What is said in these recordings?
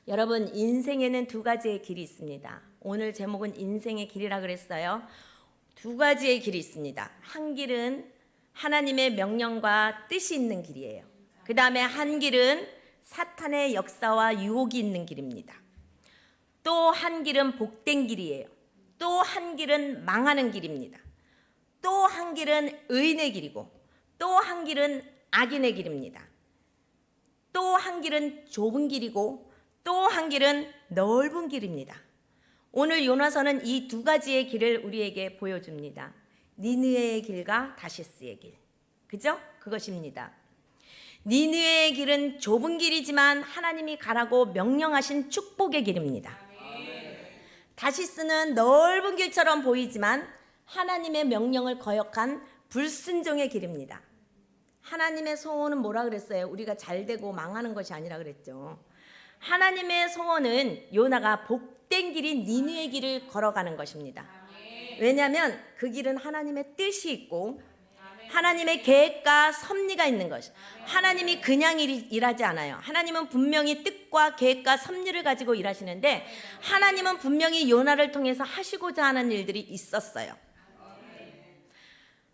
여러분, 인생에는 두 가지의 길이 있습니다. 오늘 제목은 인생의 길이라 그랬어요. 두 가지의 길이 있습니다. 한 길은 하나님의 명령과 뜻이 있는 길이에요. 그 다음에 한 길은 사탄의 역사와 유혹이 있는 길입니다. 또 한 길은 복된 길이에요. 또 한 길은 망하는 길입니다. 또 한 길은 의인의 길이고 또 한 길은 악인의 길입니다. 또 한 길은 좁은 길이고 또 한 길은 넓은 길입니다. 오늘 요나서는 이 두 가지의 길을 우리에게 보여줍니다. 니느웨의 길과 다시스의 길. 그죠? 그것입니다. 니느웨의 길은 좁은 길이지만 하나님이 가라고 명령하신 축복의 길입니다. 다시스는 넓은 길처럼 보이지만 하나님의 명령을 거역한 불순종의 길입니다. 하나님의 소원은 뭐라 그랬어요? 우리가 잘되고 망하는 것이 아니라 그랬죠. 하나님의 소원은 요나가 복된 길인 니느웨의 길을 걸어가는 것입니다. 왜냐하면 그 길은 하나님의 뜻이 있고 하나님의 계획과 섭리가 있는 것. 하나님이 그냥 일하지 않아요. 하나님은 분명히 뜻과 계획과 섭리를 가지고 일하시는데 하나님은 분명히 요나를 통해서 하시고자 하는 일들이 있었어요.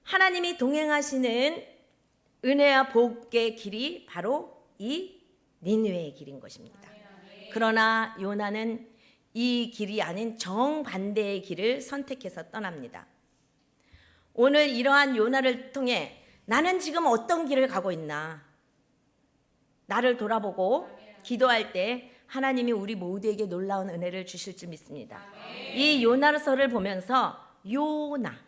하나님이 동행하시는 은혜와 복의 길이 바로 이 니느웨의 길인 것입니다. 그러나 요나는 이 길이 아닌 정반대의 길을 선택해서 떠납니다. 오늘 이러한 요나를 통해 나는 지금 어떤 길을 가고 있나? 나를 돌아보고 기도할 때 하나님이 우리 모두에게 놀라운 은혜를 주실 줄 믿습니다. 이 요나서를 보면서 요나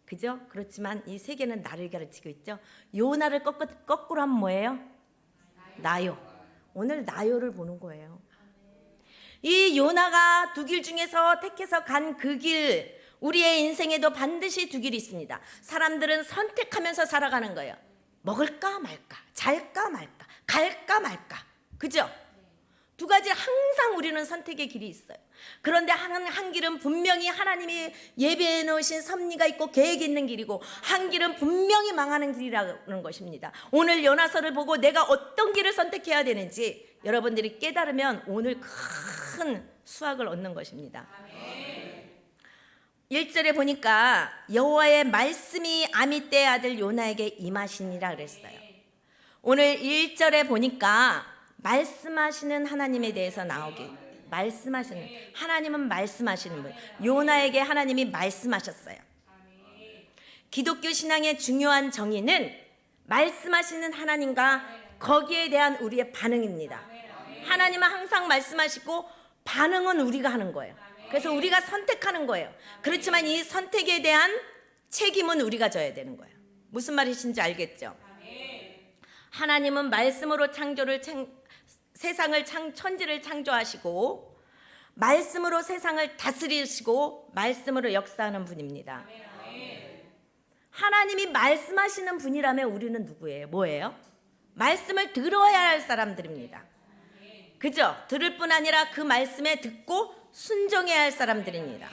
그죠? 그렇지만 이 세 개는 나를 가르치고 있죠. 요나를 거꾸로 하면 뭐예요? 나요. 오늘 나요를 보는 거예요. 이 요나가 두 길 중에서 택해서 간 그 길, 우리의 인생에도 반드시 두 길이 있습니다. 사람들은 선택하면서 살아가는 거예요. 먹을까 말까, 잘까 말까, 갈까 말까. 그죠? 두 가지 항상 우리는 선택의 길이 있어요. 그런데 한 길은 분명히 하나님이 예배해 놓으신 섭리가 있고 계획이 있는 길이고 한 길은 분명히 망하는 길이라는 것입니다. 오늘 요나서를 보고 내가 어떤 길을 선택해야 되는지 여러분들이 깨달으면 오늘 큰 수확을 얻는 것입니다. 1절에 보니까 여호와의 말씀이 아미떼의 아들 요나에게 임하시니라 그랬어요. 오늘 1절에 보니까 말씀하시는 하나님에 대해서 나오기. 말씀하시는 하나님은 말씀하시는 분. 요나에게 하나님이 말씀하셨어요. 기독교 신앙의 중요한 정의는 말씀하시는 하나님과 거기에 대한 우리의 반응입니다. 하나님은 항상 말씀하시고 반응은 우리가 하는 거예요. 그래서 우리가 선택하는 거예요. 그렇지만 이 선택에 대한 책임은 우리가 져야 되는 거예요. 무슨 말이신지 알겠죠? 하나님은 말씀으로 세상을 천지를 창조하시고 말씀으로 세상을 다스리시고 말씀으로 역사하는 분입니다. 하나님이 말씀하시는 분이라면 우리는 누구예요? 뭐예요? 말씀을 들어야 할 사람들입니다. 그죠? 들을 뿐 아니라 그 말씀에 듣고 순종해야 할 사람들입니다.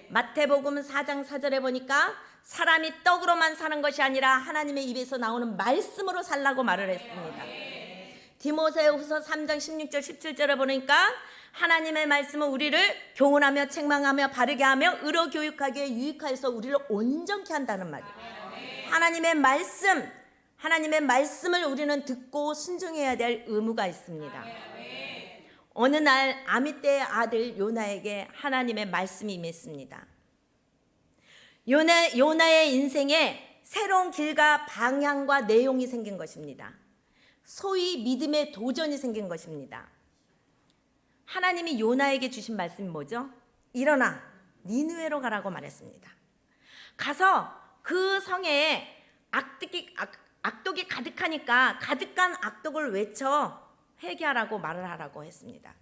마태복음 4장 4절에 보니까 사람이 떡으로만 사는 것이 아니라 하나님의 입에서 나오는 말씀으로 살라고 말을 했습니다. 디모데후서 3장 16절 17절에 보니까 하나님의 말씀은 우리를 교훈하며 책망하며 바르게 하며 의로 교육하기에 유익하여서 우리를 온전케 한다는 말이에요. 하나님의 말씀을 우리는 듣고 순종해야 될 의무가 있습니다. 어느 날 아미떼의 아들 요나에게 하나님의 말씀이 임했습니다. 요나의 인생에 새로운 길과 방향과 내용이 생긴 것입니다. 소위 믿음의 도전이 생긴 것입니다. 하나님이 요나에게 주신 말씀이 뭐죠? 일어나 니느웨로 가라고 말했습니다. 가서 그 성에 악독이 가득하니까 가득한 악독을 외쳐 회개하라고 말을 하라고 했습니다.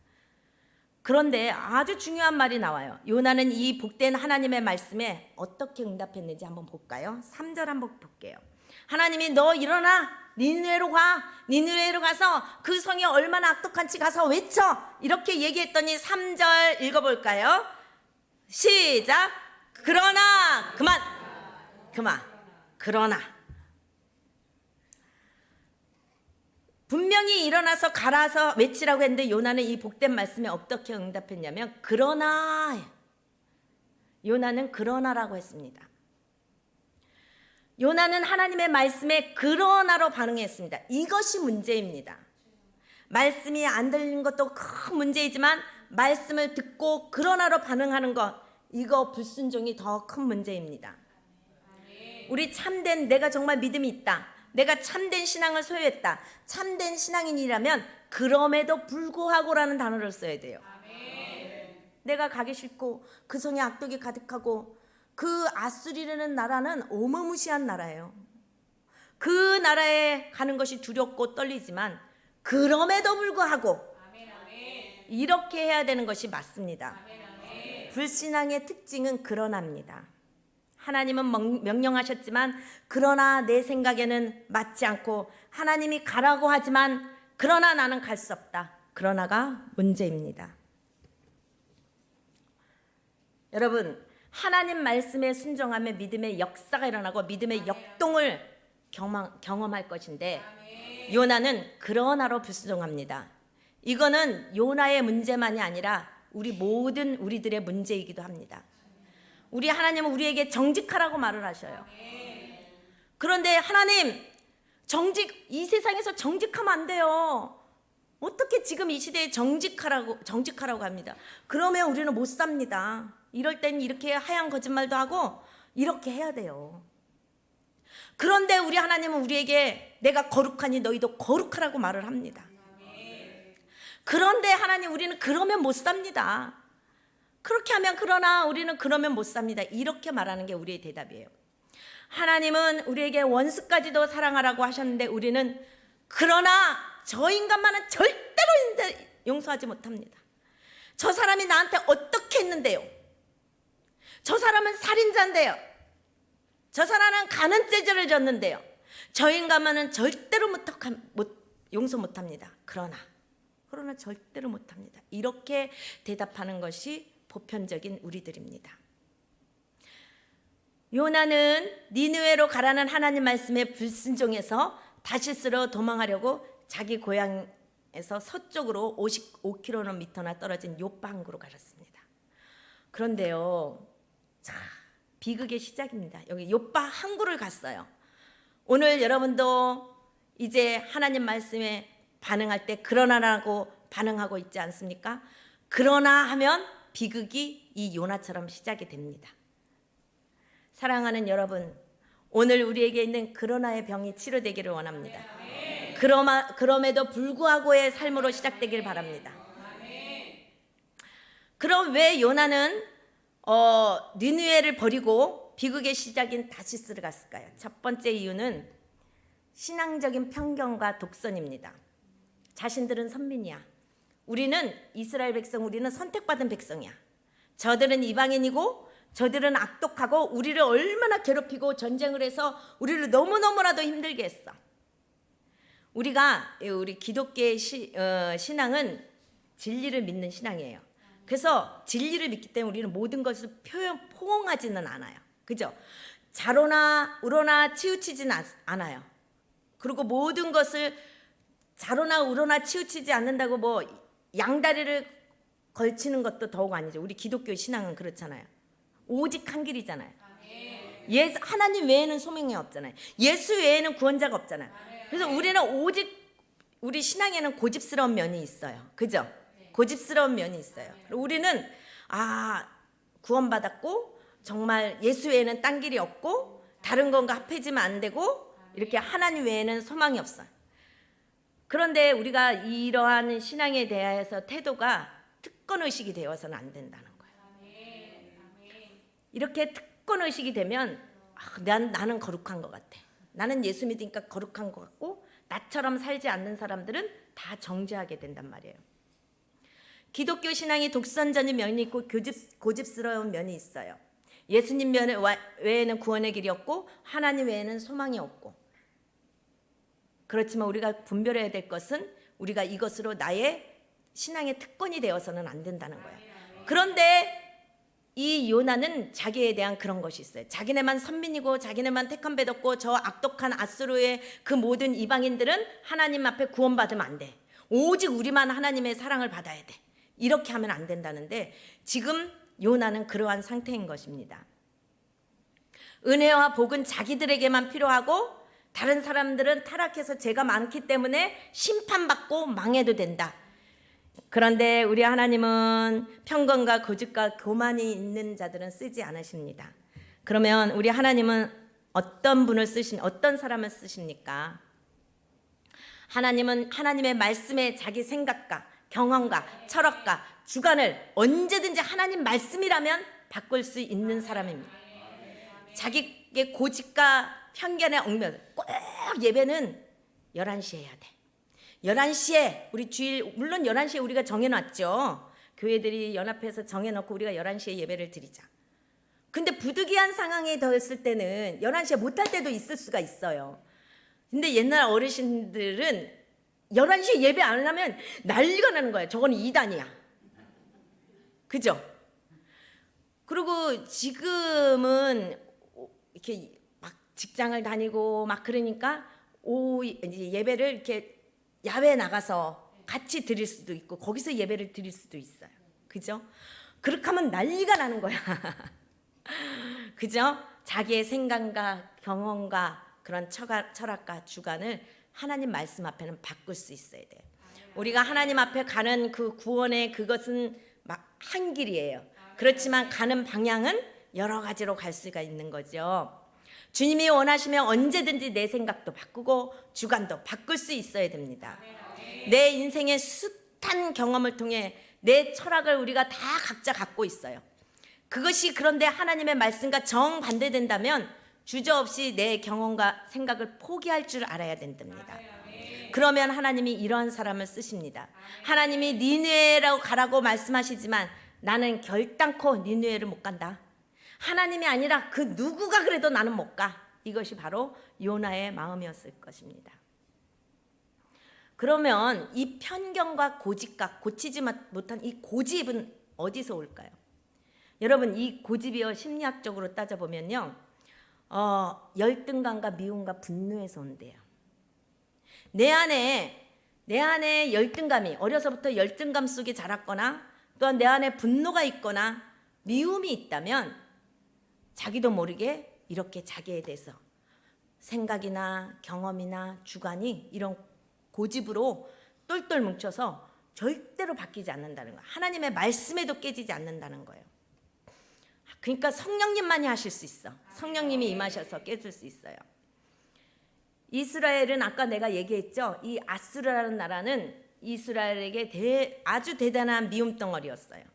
그런데 아주 중요한 말이 나와요. 요나는 이 복된 하나님의 말씀에 어떻게 응답했는지 한번 볼까요? 3절 한번 볼게요. 하나님이 너 일어나 니느웨로 가. 니느웨로 가서 그 성이 얼마나 악독한지 가서 외쳐. 이렇게 얘기했더니 3절 읽어볼까요? 시작. 그러나 그만. 그러나 분명히 일어나서 가라서 외치라고 했는데 요나는 이 복된 말씀에 어떻게 응답했냐면 그러나, 요나는 그러나라고 했습니다. 요나는 하나님의 말씀에 그러나로 반응했습니다. 이것이 문제입니다. 말씀이 안 들리는 것도 큰 문제이지만 말씀을 듣고 그러나로 반응하는 것, 이거 불순종이 더 큰 문제입니다. 우리 참된, 내가 정말 믿음이 있다, 내가 참된 신앙을 소유했다, 참된 신앙인이라면 그럼에도 불구하고라는 단어를 써야 돼요. 내가 가기 싫고 그 성에 악독이 가득하고 그 아수리라는 나라는 어마무시한 나라예요. 그 나라에 가는 것이 두렵고 떨리지만 그럼에도 불구하고 이렇게 해야 되는 것이 맞습니다. 불신앙의 특징은 그러나입니다. 하나님은 명령하셨지만 그러나 내 생각에는 맞지 않고, 하나님이 가라고 하지만 그러나 나는 갈 수 없다. 그러나가 문제입니다. 여러분, 하나님 말씀에 순종하며 믿음의 역사가 일어나고 믿음의 역동을 경험할 것인데, 요나는 그러나로 불순종합니다. 이거는 요나의 문제만이 아니라 우리 모든 우리들의 문제이기도 합니다. 우리 하나님은 우리에게 정직하라고 말을 하셔요. 그런데 하나님, 이 세상에서 정직하면 안 돼요. 어떻게 지금 이 시대에 정직하라고 합니다. 그러면 우리는 못 삽니다. 이럴 땐 이렇게 하얀 거짓말도 하고 이렇게 해야 돼요. 그런데 우리 하나님은 우리에게 내가 거룩하니 너희도 거룩하라고 말을 합니다. 그런데 하나님, 우리는 그러면 못 삽니다. 그렇게 하면 그러나 우리는 그러면 못 삽니다. 이렇게 말하는 게 우리의 대답이에요. 하나님은 우리에게 원수까지도 사랑하라고 하셨는데 우리는 그러나 저 인간만은 절대로 용서하지 못합니다. 저 사람이 나한테 어떻게 했는데요? 저 사람은 살인자인데요. 저 사람은 간음죄를 졌는데요. 저 인간만은 절대로 용서 못합니다. 그러나 절대로 못합니다. 이렇게 대답하는 것이 보편적인 우리들입니다. 요나는 니느웨로 가라는 하나님 말씀에 불순종해서 다시스로 도망하려고 자기 고향에서 서쪽으로 55km나 떨어진 요파 항구로 가셨습니다. 그런데요, 자, 비극의 시작입니다. 여기 요파 항구를 갔어요. 오늘 여러분도 이제 하나님 말씀에 반응할 때 그러나라고 반응하고 있지 않습니까? 그러나 하면 비극이 이 요나처럼 시작이 됩니다. 사랑하는 여러분, 오늘 우리에게 있는 그러나의 병이 치료되기를 원합니다. 그럼에도 불구하고의 삶으로 시작되길 바랍니다. 그럼 왜 요나는 니느웨를 버리고 비극의 시작인 다시스를 갔을까요? 첫 번째 이유는 신앙적인 편견과 독선입니다. 자신들은 선민이야. 우리는 이스라엘 백성, 우리는 선택받은 백성이야. 저들은 이방인이고 저들은 악독하고 우리를 얼마나 괴롭히고 전쟁을 해서 우리를 너무너무나도 힘들게 했어. 우리 기독교의 신앙은 진리를 믿는 신앙이에요. 그래서 진리를 믿기 때문에 우리는 모든 것을 포용하지는 않아요. 그죠? 자로나 우로나 치우치지는 않아요. 그리고 모든 것을 자로나 우로나 치우치지 않는다고 뭐 양다리를 걸치는 것도 더욱 아니죠. 우리 기독교 신앙은 그렇잖아요. 오직 한 길이잖아요. 하나님 외에는 소명이 없잖아요. 예수 외에는 구원자가 없잖아요. 그래서 우리는 오직, 우리 신앙에는 고집스러운 면이 있어요. 그죠? 고집스러운 면이 있어요. 우리는 구원받았고 정말 예수 외에는 딴 길이 없고 다른 건가 합해지면 안 되고 이렇게 하나님 외에는 소망이 없어요. 그런데 우리가 이러한 신앙에 대해서 태도가 특권의식이 되어서는 안 된다는 거예요. 이렇게 특권의식이 되면 나는 거룩한 것 같아. 나는 예수 믿으니까 거룩한 것 같고 나처럼 살지 않는 사람들은 다 정죄하게 된단 말이에요. 기독교 신앙이 독선적인 면이 있고 고집스러운 면이 있어요. 예수님 외에는 구원의 길이 없고 하나님 외에는 소망이 없고, 그렇지만 우리가 분별해야 될 것은 우리가 이것으로 나의 신앙의 특권이 되어서는 안 된다는 거예요. 그런데 이 요나는 자기에 대한 그런 것이 있어요. 자기네만 선민이고 자기네만 택한 배뒀고 저 악독한 아수르의 그 모든 이방인들은 하나님 앞에 구원받으면 안 돼. 오직 우리만 하나님의 사랑을 받아야 돼. 이렇게 하면 안 된다는데 지금 요나는 그러한 상태인 것입니다. 은혜와 복은 자기들에게만 필요하고 다른 사람들은 타락해서 죄가 많기 때문에 심판받고 망해도 된다. 그런데 우리 하나님은 편견과 고집과 교만이 있는 자들은 쓰지 않으십니다. 그러면 우리 하나님은 어떤 사람을 쓰십니까? 하나님은 하나님의 말씀에 자기 생각과 경험과 철학과 주관을 언제든지 하나님 말씀이라면 바꿀 수 있는 사람입니다. 자기의 고집과 편견에 얽매여 꼭 예배는 11시에 해야 돼. 11시에 우리 주일 물론 11시에 우리가 정해놨죠. 교회들이 연합해서 정해놓고 우리가 11시에 예배를 드리자. 근데 부득이한 상황에 뒀을 때는 11시에 못할 때도 있을 수가 있어요. 근데 옛날 어르신들은 11시에 예배 안 하면 난리가 나는 거예요. 저건 이단이야. 그죠? 그리고 지금은 이렇게 막 직장을 다니고 막 그러니까 이제 예배를 이렇게 야외에 나가서 같이 드릴 수도 있고 거기서 예배를 드릴 수도 있어요. 그죠? 그렇게 하면 난리가 나는 거야. 그죠? 자기의 생각과 경험과 그런 철학과 주관을 하나님 말씀 앞에는 바꿀 수 있어야 돼요. 우리가 하나님 앞에 가는 그 구원의 그것은 막 한 길이에요. 그렇지만 가는 방향은 여러 가지로 갈 수가 있는 거죠. 주님이 원하시면 언제든지 내 생각도 바꾸고 주관도 바꿀 수 있어야 됩니다. 내 인생의 숱한 경험을 통해 내 철학을 우리가 다 각자 갖고 있어요. 그것이 그런데 하나님의 말씀과 정반대된다면 주저없이 내 경험과 생각을 포기할 줄 알아야 된답니다. 그러면 하나님이 이러한 사람을 쓰십니다. 하나님이 니느웨라고 가라고 말씀하시지만 나는 결단코 니느웨를 못 간다. 하나님이 아니라 그 누구가 그래도 나는 못 가. 이것이 바로 요나의 마음이었을 것입니다. 그러면 이 편견과 고집과 고치지 못한 이 고집은 어디서 올까요? 여러분 이 고집이요 심리학적으로 따져보면요 열등감과 미움과 분노에서 온대요. 내 안에 열등감이 어려서부터 열등감 속에 자랐거나 또한 내 안에 분노가 있거나 미움이 있다면 자기도 모르게 이렇게 자기에 대해서 생각이나 경험이나 주관이 이런 고집으로 똘똘 뭉쳐서 절대로 바뀌지 않는다는 거예요. 하나님의 말씀에도 깨지지 않는다는 거예요. 그러니까 성령님만이 하실 수 있어. 성령님이 임하셔서 깨질 수 있어요. 이스라엘은 아까 내가 얘기했죠. 이 아수르라는 나라는 이스라엘에게 아주 대단한 미움 덩어리였어요.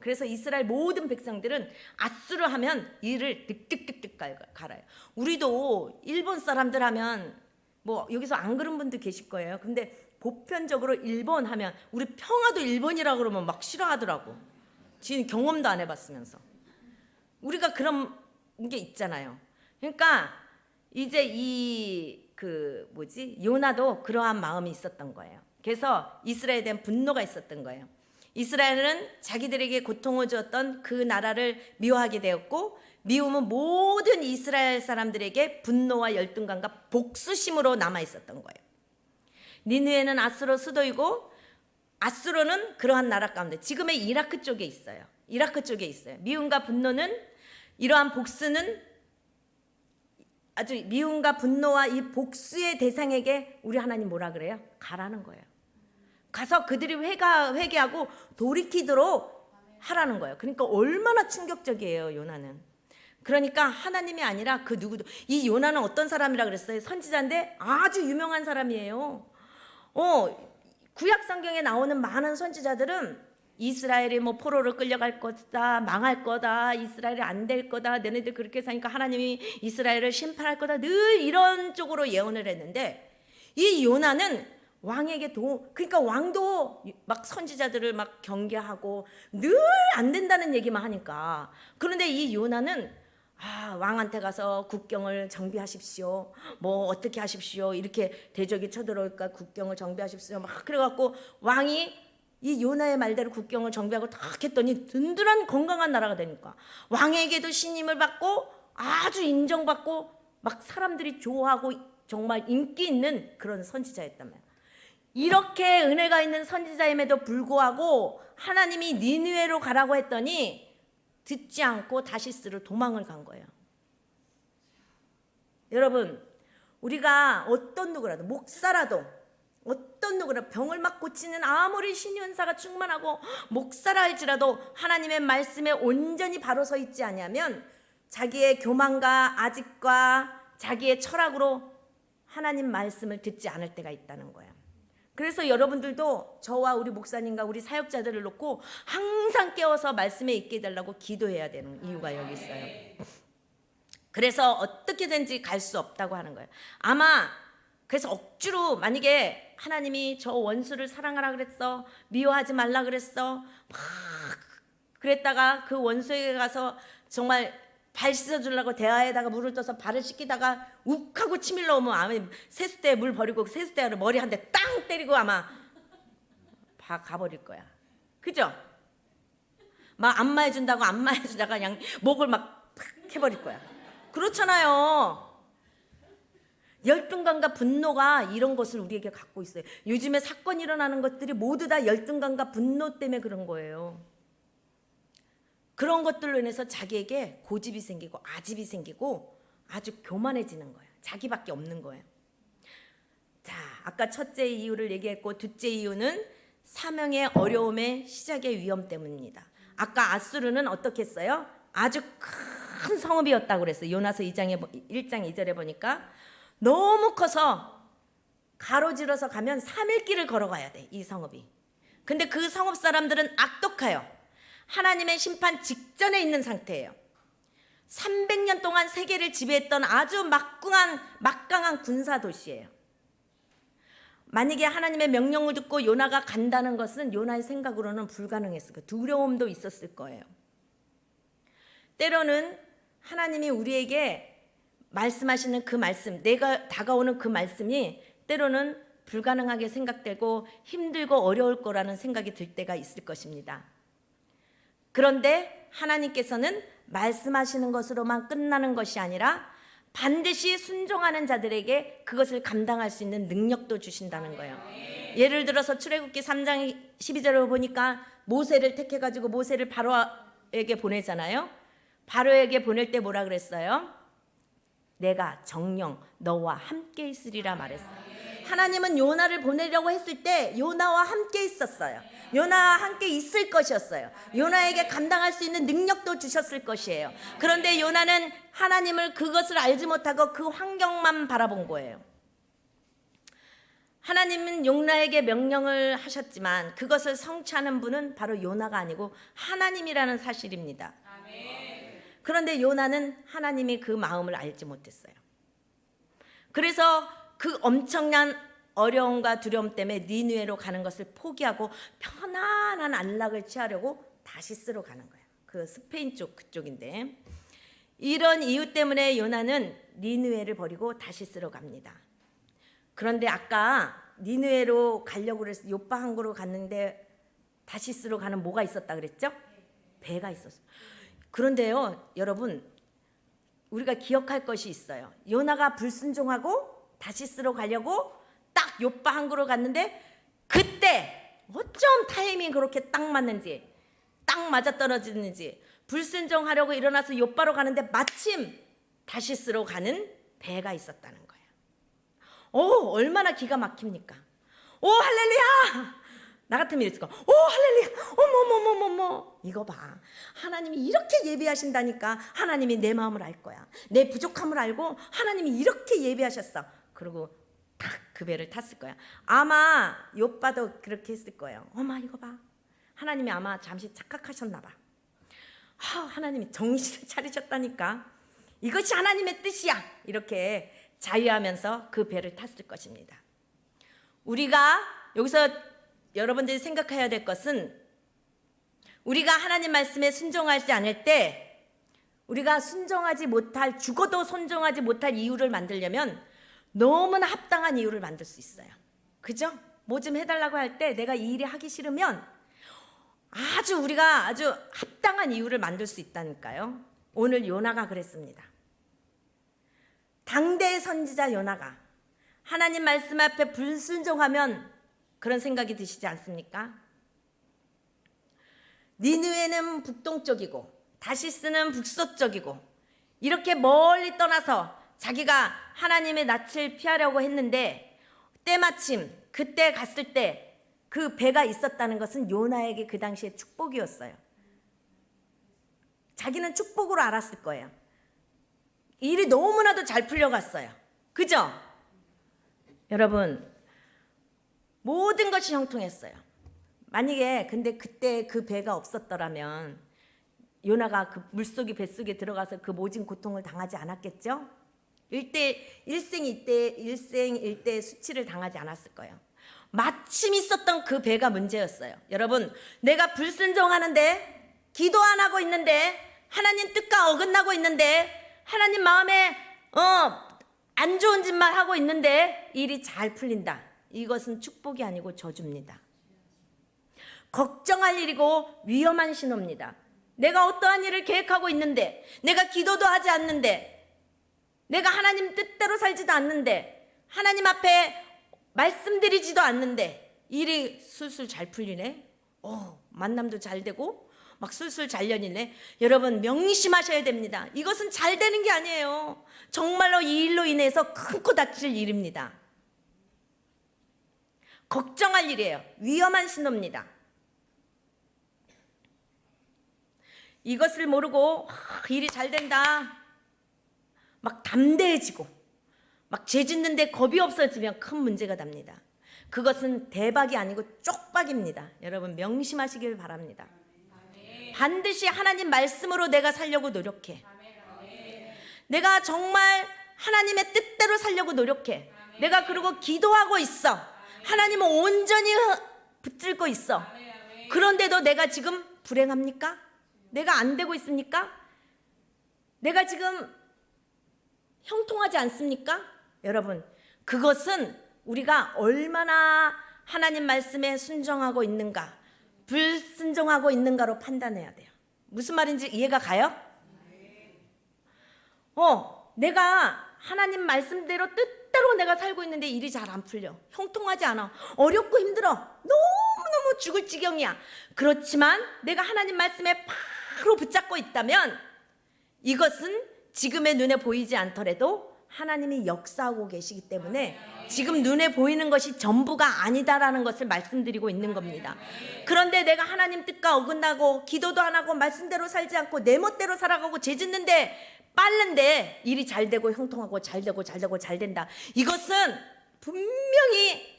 그래서 이스라엘 모든 백성들은 아수르 하면 이를 득득득득 갈아요. 우리도 일본 사람들 하면 뭐 여기서 안 그런 분도 계실 거예요. 근데 보편적으로 일본 하면 우리 평화도 일본이라 그러면 막 싫어하더라고. 지금 경험도 안 해봤으면서. 우리가 그런 게 있잖아요. 그러니까 이제 요나도 그러한 마음이 있었던 거예요. 그래서 이스라엘에 대한 분노가 있었던 거예요. 이스라엘은 자기들에게 고통을 주었던 그 나라를 미워하게 되었고 미움은 모든 이스라엘 사람들에게 분노와 열등감과 복수심으로 남아 있었던 거예요. 니느웨는 아수르 수도이고 아수르는 그러한 나라 가운데 지금의 이라크 쪽에 있어요. 미움과 분노는 이러한 복수는 아주 미움과 분노와 이 복수의 대상에게 우리 하나님 뭐라 그래요? 가라는 거예요. 가서 그들이 회개하고 돌이키도록 하라는 거예요. 그러니까 얼마나 충격적이에요, 요나는. 그러니까 하나님이 아니라 그 누구도. 이 요나는 어떤 사람이라 그랬어요? 선지자인데 아주 유명한 사람이에요. 구약 성경에 나오는 많은 선지자들은 이스라엘이 뭐 포로로 끌려갈 거다, 망할 거다, 이스라엘이 안 될 거다, 너네들 그렇게 사니까 하나님이 이스라엘을 심판할 거다, 늘 이런 쪽으로 예언을 했는데 이 요나는 왕에게 그러니까 왕도 막 선지자들을 막 경계하고 늘 안 된다는 얘기만 하니까. 그런데 이 요나는 왕한테 가서 국경을 정비하십시오. 뭐 어떻게 하십시오. 이렇게 대적이 쳐들어올까 국경을 정비하십시오. 막 그래갖고 왕이 이 요나의 말대로 국경을 정비하고 딱 했더니 든든한 건강한 나라가 되니까 왕에게도 신임을 받고 아주 인정받고 막 사람들이 좋아하고 정말 인기 있는 그런 선지자였단 말이에요. 이렇게 은혜가 있는 선지자임에도 불구하고 하나님이 니느웨로 가라고 했더니 듣지 않고 다시스로 도망을 간 거예요. 여러분, 우리가 어떤 누구라도, 목사라도 어떤 누구라도 병을 막 고치는 아무리 신윤사가 충만하고 목사라 할지라도 하나님의 말씀에 온전히 바로 서 있지 않으면 자기의 교만과 아집과 자기의 철학으로 하나님 말씀을 듣지 않을 때가 있다는 거예요. 그래서 여러분들도 저와 우리 목사님과 우리 사역자들을 놓고 항상 깨워서 말씀에 있게 해달라고 기도해야 되는 이유가 여기 있어요. 그래서 어떻게든지 갈 수 없다고 하는 거예요. 아마 그래서 억지로 만약에 하나님이 저 원수를 사랑하라 그랬어, 미워하지 말라 그랬어, 막 그랬다가 그 원수에게 가서 정말 발 씻어주려고 대야에다가 물을 떠서 발을 씻기다가 욱하고 치밀러 오면 아마 세숫대에 물 버리고 세숫대로 머리 한 대 땅 때리고 아마 가버릴 거야. 그죠? 막 안마해준다고 안마해주다가 그냥 목을 막 팍 해버릴 거야. 그렇잖아요. 열등감과 분노가 이런 것을 우리에게 갖고 있어요. 요즘에 사건이 일어나는 것들이 모두 다 열등감과 분노 때문에 그런 거예요. 그런 것들로 인해서 자기에게 고집이 생기고 아집이 생기고 아주 교만해지는 거예요. 자기밖에 없는 거예요. 자, 아까 첫째 이유를 얘기했고 둘째 이유는 사명의 어려움의 시작의 위험 때문입니다. 아까 아수르는 어떻게 했어요? 아주 큰 성읍이었다고 그랬어요. 요나서 1장 2절에 보니까 너무 커서 가로질러서 가면 3일 길을 걸어가야 돼, 이 성읍이. 근데 그 성읍 사람들은 악독해요. 하나님의 심판 직전에 있는 상태예요. 300년 동안 세계를 지배했던 아주 막강한 군사 도시예요. 만약에 하나님의 명령을 듣고 요나가 간다는 것은 요나의 생각으로는 불가능했을 거예요. 두려움도 있었을 거예요. 때로는 하나님이 우리에게 말씀하시는 그 말씀, 내가 다가오는 그 말씀이 때로는 불가능하게 생각되고 힘들고 어려울 거라는 생각이 들 때가 있을 것입니다. 그런데 하나님께서는 말씀하시는 것으로만 끝나는 것이 아니라 반드시 순종하는 자들에게 그것을 감당할 수 있는 능력도 주신다는 거예요. 예를 들어서 출애굽기 3장 12절을 보니까 모세를 택해가지고 모세를 바로에게 보내잖아요. 바로에게 보낼 때 뭐라 그랬어요? 내가 정녕 너와 함께 있으리라 말했어요. 하나님은 요나를 보내려고 했을 때 요나와 함께 있었어요. 요나와 함께 있을 것이었어요. 요나에게 감당할 수 있는 능력도 주셨을 것이에요. 그런데 요나는 하나님을 그것을 알지 못하고 그 환경만 바라본 거예요. 하나님은 요나에게 명령을 하셨지만 그것을 성취하는 분은 바로 요나가 아니고 하나님이라는 사실입니다. 그런데 요나는 하나님이 그 마음을 알지 못했어요. 그래서 그 엄청난 어려움과 두려움 때문에 니느웨로 가는 것을 포기하고 편안한 안락을 취하려고 다시스로 가는 거예요. 그 스페인 쪽 그쪽인데 이런 이유 때문에 요나는 니느웨를 버리고 다시스로 갑니다. 그런데 아까 니느웨로 가려고 그래서 요파 항구로 갔는데 다시스로 가는 뭐가 있었다 그랬죠? 배가 있었어요. 그런데요, 여러분, 우리가 기억할 것이 있어요. 요나가 불순종하고 다시스로 가려고 딱 요파 항구로 갔는데 그때 어쩜 타이밍이 그렇게 딱 맞는지, 딱 맞아떨어지는지 불순종하려고 일어나서 요파로 가는데 마침 다시스로 가는 배가 있었다는 거예요. 오, 얼마나 기가 막힙니까? 오, 할렐루야! 나 같으면 이랬을 거야. 오, 할렐루야! 어머머머머머! 이거 봐. 하나님이 이렇게 예비하신다니까 하나님이 내 마음을 알 거야. 내 부족함을 알고 하나님이 이렇게 예비하셨어. 그리고 탁 그 배를 탔을 거야. 아마 요빠도 그렇게 했을 거예요. 어마 이거 봐. 하나님이 아마 잠시 착각하셨나 봐. 하나님이 정신을 차리셨다니까. 이것이 하나님의 뜻이야. 이렇게 자유하면서 그 배를 탔을 것입니다. 우리가 여기서 여러분들이 생각해야 될 것은 우리가 하나님 말씀에 순종하지 않을 때 우리가 순종하지 못할, 죽어도 순종하지 못할 이유를 만들려면 너무나 합당한 이유를 만들 수 있어요. 그죠? 뭐 좀 해달라고 할 때 내가 이 일이 하기 싫으면 우리가 아주 합당한 이유를 만들 수 있다니까요. 오늘 요나가 그랬습니다. 당대의 선지자 요나가 하나님 말씀 앞에 불순종하면 그런 생각이 드시지 않습니까? 니느웨는 북동쪽이고 다시스는 북서쪽이고 이렇게 멀리 떠나서 자기가 하나님의 낯을 피하려고 했는데 때마침 그때 갔을 때 그 배가 있었다는 것은 요나에게 그 당시에 축복이었어요. 자기는 축복으로 알았을 거예요. 일이 너무나도 잘 풀려갔어요. 그죠? 여러분, 모든 것이 형통했어요. 만약에 근데 그때 그 배가 없었더라면 요나가 그 물속에 뱃속에 들어가서 그 모진 고통을 당하지 않았겠죠? 일생일대의 수치를 당하지 않았을 거예요. 마침 있었던 그 배가 문제였어요. 여러분, 내가 불순종하는데, 기도 안 하고 있는데, 하나님 뜻과 어긋나고 있는데, 하나님 마음에 안 좋은 짓만 하고 있는데 일이 잘 풀린다. 이것은 축복이 아니고 저주입니다. 걱정할 일이고 위험한 신호입니다. 내가 어떠한 일을 계획하고 있는데, 내가 기도도 하지 않는데, 내가 하나님 뜻대로 살지도 않는데, 하나님 앞에 말씀드리지도 않는데 일이 술술 잘 풀리네. 만남도 잘 되고 막 술술 잘 열리네. 여러분, 명심하셔야 됩니다. 이것은 잘 되는 게 아니에요. 정말로 이 일로 인해서 큰 코 다칠 일입니다. 걱정할 일이에요. 위험한 신호입니다. 이것을 모르고 일이 잘 된다 막 담대해지고 막 죄짓는데 겁이 없어지면 큰 문제가 답니다. 그것은 대박이 아니고 쪽박입니다. 여러분, 명심하시길 바랍니다. 반드시 하나님 말씀으로 내가 살려고 노력해. 내가 정말 하나님의 뜻대로 살려고 노력해. 내가 그리고 기도하고 있어. 하나님은 온전히 붙들고 있어. 그런데도 내가 지금 불행합니까? 내가 안 되고 있습니까? 내가 지금 형통하지 않습니까? 여러분, 그것은 우리가 얼마나 하나님 말씀에 순종하고 있는가, 불순종하고 있는가로 판단해야 돼요. 무슨 말인지 이해가 가요? 내가 하나님 말씀대로 뜻대로 내가 살고 있는데 일이 잘 안 풀려. 형통하지 않아. 어렵고 힘들어. 너무너무 죽을 지경이야. 그렇지만 내가 하나님 말씀에 바로 붙잡고 있다면 이것은 지금의 눈에 보이지 않더라도 하나님이 역사하고 계시기 때문에 지금 눈에 보이는 것이 전부가 아니다라는 것을 말씀드리고 있는 겁니다. 그런데 내가 하나님 뜻과 어긋나고 기도도 안 하고 말씀대로 살지 않고 내 멋대로 살아가고 죄짓는데 빠른데 일이 잘 되고 형통하고 잘 된다. 이것은 분명히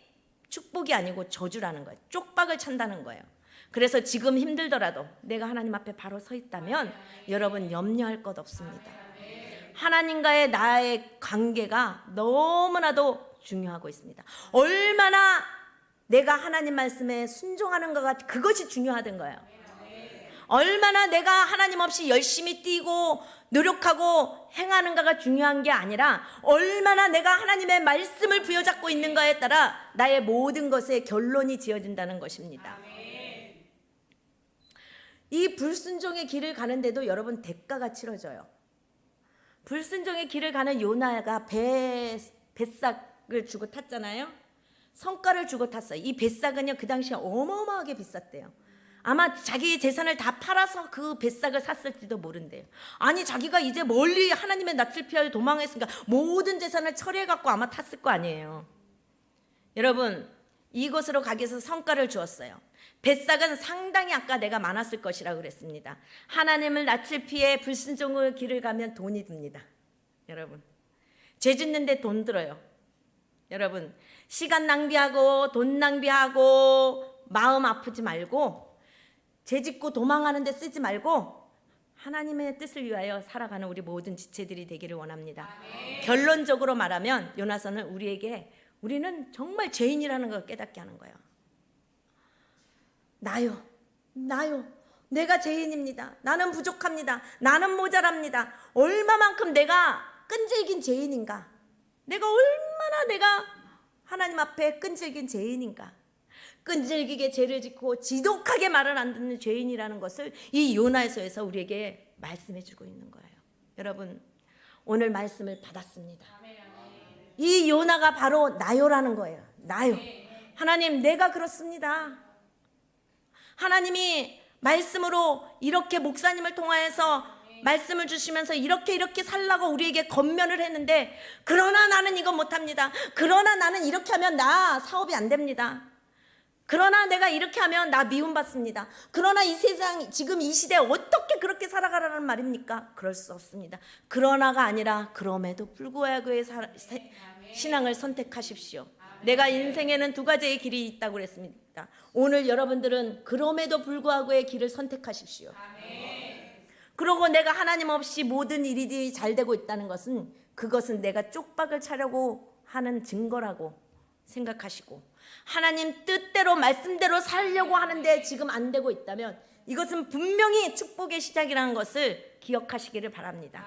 축복이 아니고 저주라는 거예요. 쪽박을 찬다는 거예요. 그래서 지금 힘들더라도 내가 하나님 앞에 바로 서 있다면 여러분 염려할 것 없습니다. 하나님과의 나의 관계가 너무나도 중요하고 있습니다. 얼마나 내가 하나님 말씀에 순종하는가가 그것이 중요하던 거예요. 얼마나 내가 하나님 없이 열심히 뛰고 노력하고 행하는가가 중요한 게 아니라 얼마나 내가 하나님의 말씀을 부여잡고 있는가에 따라 나의 모든 것에 결론이 지어진다는 것입니다. 이 불순종의 길을 가는데도 여러분 대가가 치러져요. 불순종의 길을 가는 요나가 뱃삭을 주고 탔잖아요. 성과를 주고 탔어요. 이 뱃삭은요 그 당시에 어마어마하게 비쌌대요. 아마 자기 재산을 다 팔아서 그 뱃삭을 샀을지도 모른대요. 아니 자기가 이제 멀리 하나님의 낯을 피하여 도망했으니까 모든 재산을 처리해갖고 아마 탔을 거 아니에요. 여러분, 이곳으로 가기 위해서 성과를 주었어요. 뱃삭은 상당히 아까 내가 많았을 것이라고 그랬습니다. 하나님을 낯을 피해 불순종의 길을 가면 돈이 듭니다. 여러분, 죄 짓는데 돈 들어요. 여러분, 시간 낭비하고 돈 낭비하고 마음 아프지 말고 죄 짓고 도망하는 데 쓰지 말고 하나님의 뜻을 위하여 살아가는 우리 모든 지체들이 되기를 원합니다. 결론적으로 말하면 요나서는 우리는 정말 죄인이라는 걸 깨닫게 하는 거예요. 나요. 내가 죄인입니다. 나는 부족합니다. 나는 모자랍니다. 얼마만큼 내가 끈질긴 죄인인가? 내가 얼마나 하나님 앞에 끈질긴 죄인인가? 끈질기게 죄를 짓고 지독하게 말을 안 듣는 죄인이라는 것을 이 요나서에서 우리에게 말씀해 주고 있는 거예요. 여러분, 오늘 말씀을 받았습니다. 이 요나가 바로 나요라는 거예요. 나요. 하나님, 내가 그렇습니다. 하나님이 말씀으로 이렇게 목사님을 통하여서 말씀을 주시면서 이렇게 살라고 우리에게 권면을 했는데, 그러나 나는 이거 못합니다. 그러나 나는 이렇게 하면 나 사업이 안 됩니다. 그러나 내가 이렇게 하면 나 미움받습니다. 그러나 이 세상, 지금 이 시대에 어떻게 그렇게 살아가라는 말입니까? 그럴 수 없습니다. 그러나가 아니라 그럼에도 불구하고의 신앙을 선택하십시오. 내가 인생에는 두 가지의 길이 있다고 그랬습니다. 오늘 여러분들은 그럼에도 불구하고의 길을 선택하십시오. 그러고 내가 하나님 없이 모든 일이 잘 되고 있다는 것은, 그것은 내가 쪽박을 차려고 하는 증거라고 생각하시고, 하나님 뜻대로 말씀대로 살려고 하는데 지금 안 되고 있다면 이것은 분명히 축복의 시작이라는 것을 기억하시기를 바랍니다.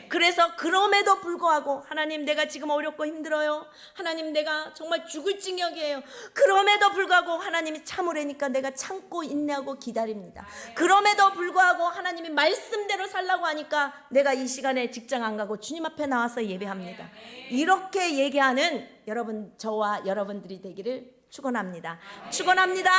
그래서 그럼에도 불구하고, 하나님 내가 지금 어렵고 힘들어요. 하나님 내가 정말 죽을 징역이에요. 그럼에도 불구하고 하나님이 참으라니까 내가 참고 인내하고 기다립니다. 그럼에도 불구하고 하나님이 말씀대로 살라고 하니까 내가 이 시간에 직장 안 가고 주님 앞에 나와서 예배합니다. 이렇게 얘기하는 여러분, 저와 여러분들이 되기를 축원합니다. 축원합니다.